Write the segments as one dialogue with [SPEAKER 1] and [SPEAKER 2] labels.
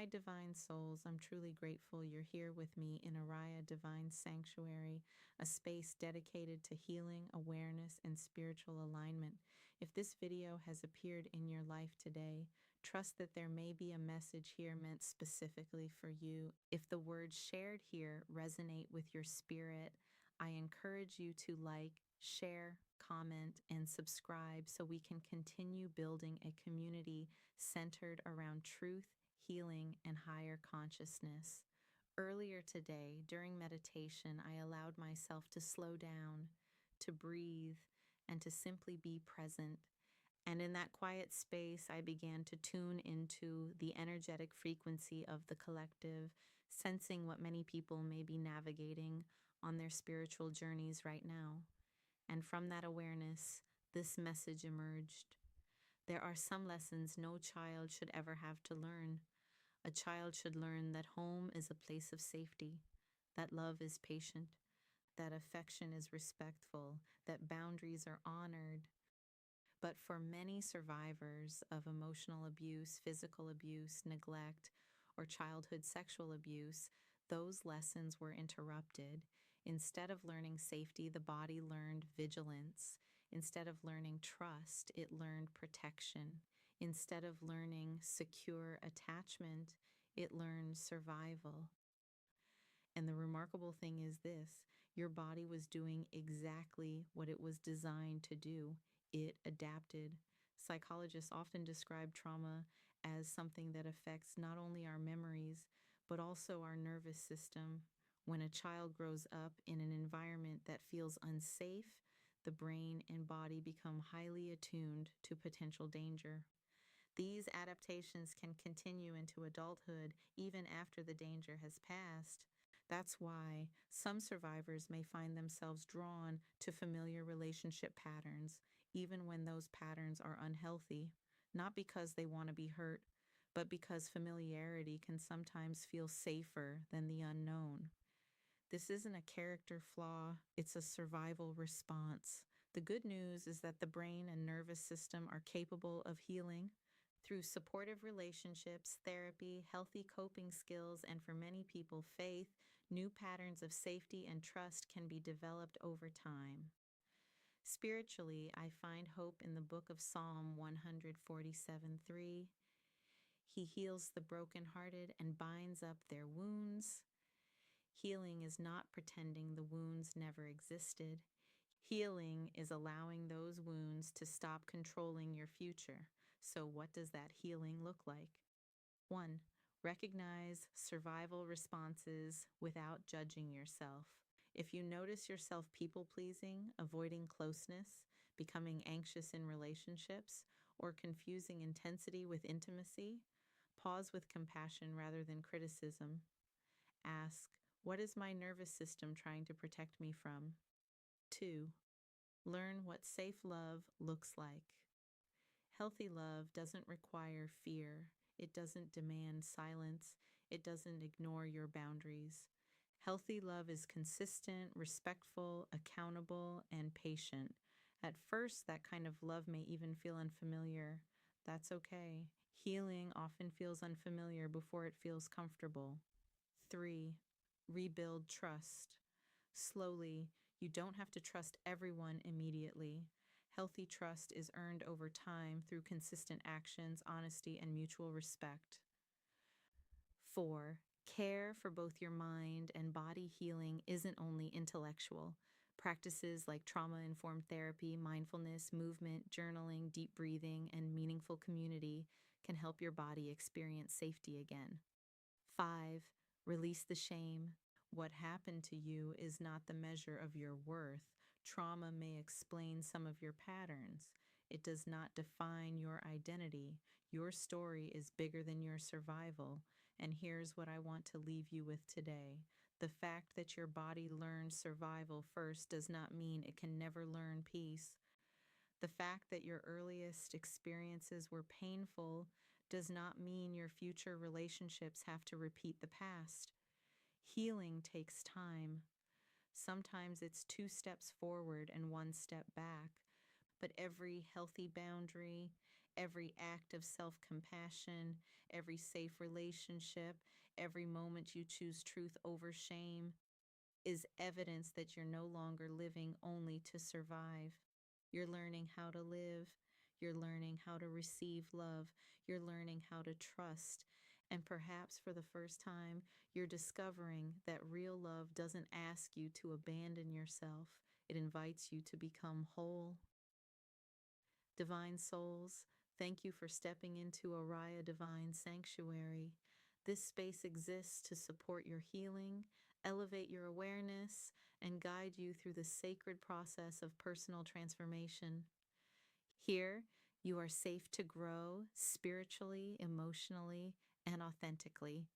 [SPEAKER 1] Hi, Divine Souls. I'm truly grateful you're here with me in Oriah Divine Sanctuary, a space dedicated to healing, awareness, and spiritual alignment. If this video has appeared in your life today, trust that there may be a message here meant specifically for you. If the words shared here resonate with your spirit, I encourage you to like, share, comment, and subscribe so we can continue building a community centered around truth, healing, and higher consciousness. Earlier today, during meditation, I allowed myself to slow down, to breathe, and to simply be present. And in that quiet space, I began to tune into the energetic frequency of the collective, sensing what many people may be navigating on their spiritual journeys right now. And from that awareness, this message emerged. There are some lessons no child should ever have to learn. A child should learn that home is a place of safety, that love is patient, that affection is respectful, that boundaries are honored. But for many survivors of emotional abuse, physical abuse, neglect, or childhood sexual abuse, those lessons were interrupted. Instead of learning safety, the body learned vigilance. Instead of learning trust, it learned protection. Instead of learning secure attachment, it learned survival. And the remarkable thing is this: your body was doing exactly what it was designed to do. It adapted. Psychologists often describe trauma as something that affects not only our memories, but also our nervous system. When a child grows up in an environment that feels unsafe, the brain and body become highly attuned to potential danger. These adaptations can continue into adulthood even after the danger has passed. That's why some survivors may find themselves drawn to familiar relationship patterns, even when those patterns are unhealthy, not because they want to be hurt, but because familiarity can sometimes feel safer than the unknown. This isn't a character flaw, it's a survival response. The good news is that the brain and nervous system are capable of healing through supportive relationships, therapy, healthy coping skills, and for many people, faith. New patterns of safety and trust can be developed over time. Spiritually, I find hope in the book of Psalm 147:3. He heals the brokenhearted and binds up their wounds. Healing is not pretending the wounds never existed. Healing is allowing those wounds to stop controlling your future. So, what does that healing look like? 1. Recognize survival responses without judging yourself. If you notice yourself people pleasing, avoiding closeness, becoming anxious in relationships, or confusing intensity with intimacy, pause with compassion rather than criticism. Ask, what is my nervous system trying to protect me from? 2. Learn what safe love looks like. Healthy love doesn't require fear. It doesn't demand silence. It doesn't ignore your boundaries. Healthy love is consistent, respectful, accountable, and patient. At first, that kind of love may even feel unfamiliar. That's okay. Healing often feels unfamiliar before it feels comfortable. 3. Rebuild trust. Slowly, you don't have to trust everyone immediately. Healthy trust is earned over time through consistent actions, honesty, and mutual respect. 4. Care for both your mind and body. Healing isn't only intellectual. Practices like trauma-informed therapy, mindfulness, movement, journaling, deep breathing, and meaningful community can help your body experience safety again. 5. Release the shame. What happened to you is not the measure of your worth. Trauma may explain some of your patterns. It does not define your identity. Your story is bigger than your survival. And here's what I want to leave you with today. The fact that your body learned survival first does not mean it can never learn peace. The fact that your earliest experiences were painful does not mean your future relationships have to repeat the past. Healing takes time. Sometimes it's 2 steps forward and 1 step back, but every healthy boundary, Every act of self compassion, every safe relationship, every moment you choose truth over shame is evidence that you're no longer living only to survive. You're learning how to live. You're learning how to receive love. You're learning how to trust. And perhaps for the first time, you're discovering that real love doesn't ask you to abandon yourself, it invites you to become whole. Divine souls, thank you for stepping into Oriah Divine Sanctuary. This space exists to support your healing, elevate your awareness, and guide you through the sacred process of personal transformation. Here, you are safe to grow spiritually, emotionally, and authentically,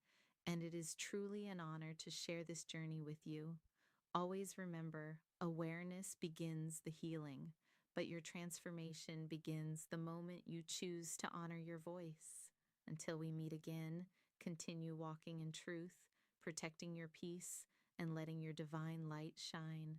[SPEAKER 1] and it is truly an honor to share this journey with you. Always remember, awareness begins the healing, but your transformation begins the moment you choose to honor your voice. Until we meet again, continue walking in truth, protecting your peace, and letting your divine light shine.